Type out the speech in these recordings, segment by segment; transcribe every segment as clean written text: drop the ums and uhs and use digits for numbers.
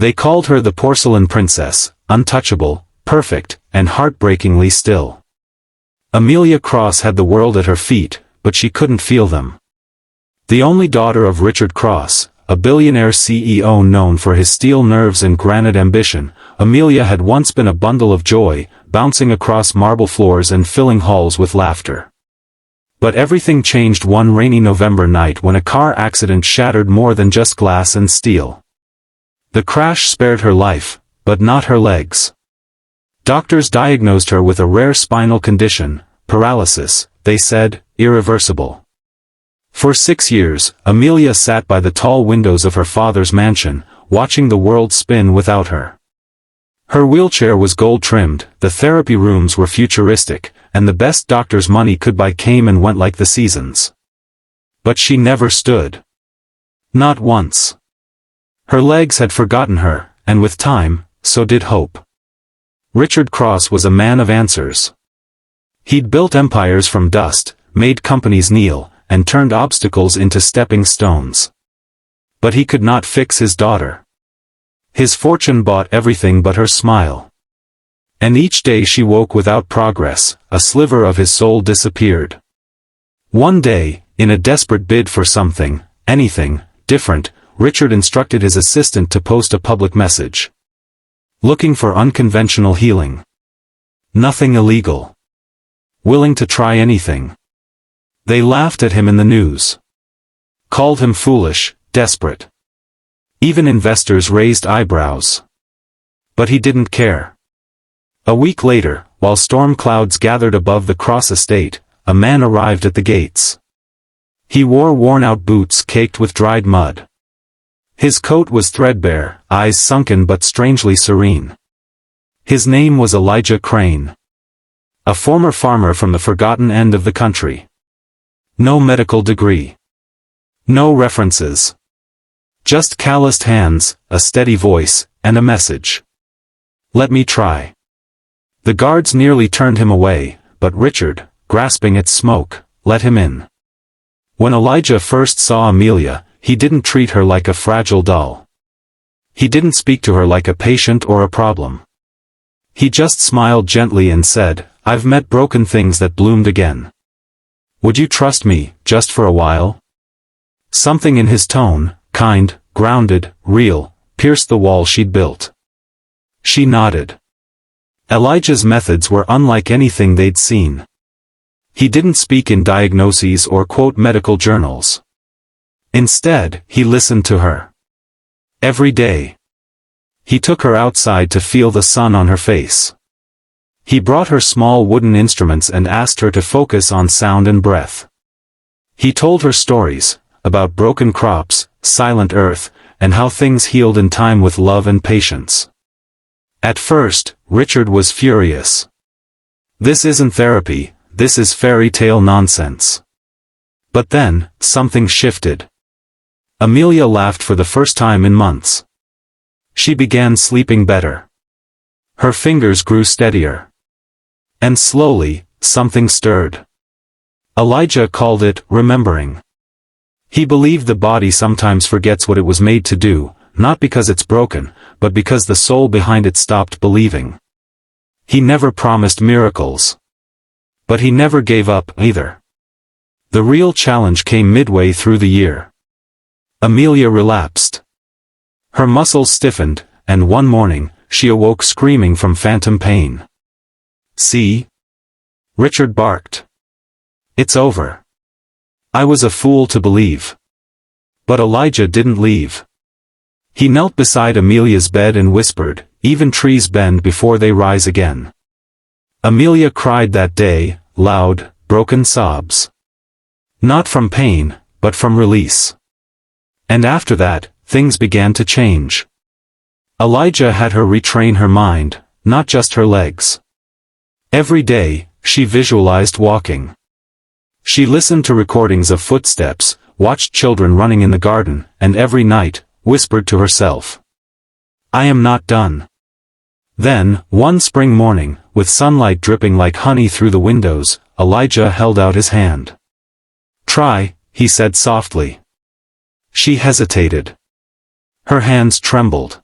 They called her the porcelain princess, untouchable, perfect, and heartbreakingly still. Amelia Cross had the world at her feet, but she couldn't feel them. The only daughter of Richard Cross, a billionaire CEO known for his steel nerves and granite ambition, Amelia had once been a bundle of joy, bouncing across marble floors and filling halls with laughter. But everything changed one rainy November night when a car accident shattered more than just glass and steel. The crash spared her life, but not her legs. Doctors diagnosed her with a rare spinal condition, paralysis, they said, irreversible. For 6 years, Amelia sat by the tall windows of her father's mansion, watching the world spin without her. Her wheelchair was gold-trimmed, the therapy rooms were futuristic, and the best doctor's money could buy came and went like the seasons. But she never stood. Not once. Her legs had forgotten her, and with time, so did hope. Richard Cross was a man of answers. He'd built empires from dust, made companies kneel, and turned obstacles into stepping stones. But he could not fix his daughter. His fortune bought everything but her smile. And each day she woke without progress, a sliver of his soul disappeared. One day, in a desperate bid for something, anything, different, Richard instructed his assistant to post a public message. Looking for unconventional healing. Nothing illegal. Willing to try anything. They laughed at him in the news. Called him foolish, desperate. Even investors raised eyebrows. But he didn't care. A week later, while storm clouds gathered above the Cross estate, a man arrived at the gates. He wore worn-out boots caked with dried mud. His coat was threadbare, eyes sunken but strangely serene. His name was Elijah Crane. A former farmer from the forgotten end of the country. No medical degree. No references. Just calloused hands, a steady voice, and a message. Let me try. The guards nearly turned him away, but Richard, grasping at smoke, let him in. When Elijah first saw Amelia, he didn't treat her like a fragile doll. He didn't speak to her like a patient or a problem. He just smiled gently and said, "I've met broken things that bloomed again. Would you trust me, just for a while?" Something in his tone, kind, grounded, real, pierced the wall she'd built. She nodded. Elijah's methods were unlike anything they'd seen. He didn't speak in diagnoses or quote medical journals. Instead, he listened to her. Every day. He took her outside to feel the sun on her face. He brought her small wooden instruments and asked her to focus on sound and breath. He told her stories, about broken crops, silent earth, and how things healed in time with love and patience. At first, Richard was furious. This isn't therapy, this is fairy tale nonsense. But then, something shifted. Amelia laughed for the first time in months. She began sleeping better. Her fingers grew steadier. And slowly, something stirred. Elijah called it remembering. He believed the body sometimes forgets what it was made to do, not because it's broken, but because the soul behind it stopped believing. He never promised miracles. But he never gave up, either. The real challenge came midway through the year. Amelia relapsed. Her muscles stiffened, and one morning, she awoke screaming from phantom pain. "See?" Richard barked. "It's over. I was a fool to believe." But Elijah didn't leave. He knelt beside Amelia's bed and whispered, "Even trees bend before they rise again." Amelia cried that day, loud, broken sobs. Not from pain, but from release. And after that, things began to change. Elijah had her retrain her mind, not just her legs. Every day, she visualized walking. She listened to recordings of footsteps, watched children running in the garden, and every night, whispered to herself, "I am not done." Then, one spring morning, with sunlight dripping like honey through the windows, Elijah held out his hand. "Try," he said softly. She hesitated. Her hands trembled.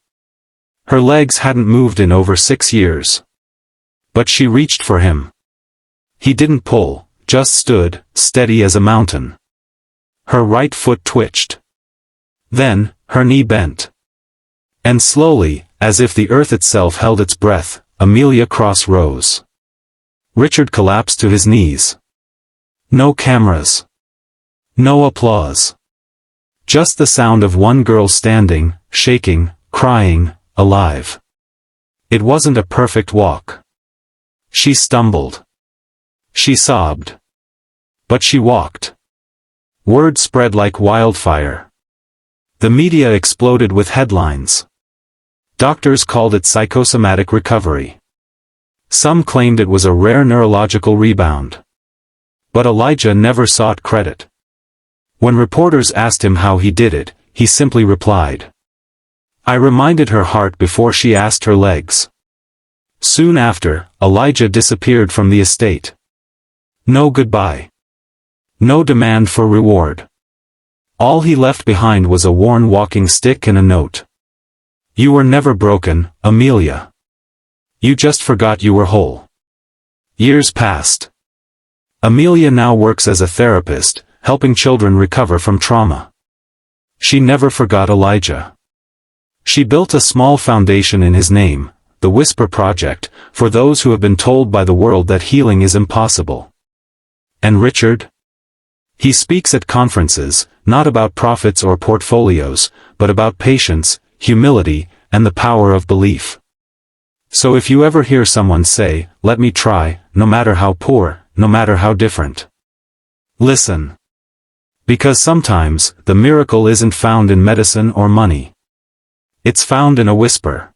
Her legs hadn't moved in over 6 years. But she reached for him. He didn't pull, just stood, steady as a mountain. Her right foot twitched. Then, her knee bent. And slowly, as if the earth itself held its breath, Amelia Cross rose. Richard collapsed to his knees. No cameras. No applause. Just the sound of one girl standing, shaking, crying, alive. It wasn't a perfect walk. She stumbled. She sobbed. But she walked. Word spread like wildfire. The media exploded with headlines. Doctors called it psychosomatic recovery. Some claimed it was a rare neurological rebound. But Elijah never sought credit. When reporters asked him how he did it, he simply replied, "I reminded her heart before she asked her legs." Soon after, Elijah disappeared from the estate. No goodbye. No demand for reward. All he left behind was a worn walking stick and a note. "You were never broken, Amelia. You just forgot you were whole." Years passed. Amelia now works as a therapist, helping children recover from trauma. She never forgot Elijah. She built a small foundation in his name, the Whisper Project, for those who have been told by the world that healing is impossible. And Richard? He speaks at conferences, not about profits or portfolios, but about patience, humility, and the power of belief. So if you ever hear someone say, "Let me try," no matter how poor, no matter how different, listen. Because sometimes, the miracle isn't found in medicine or money. It's found in a whisper.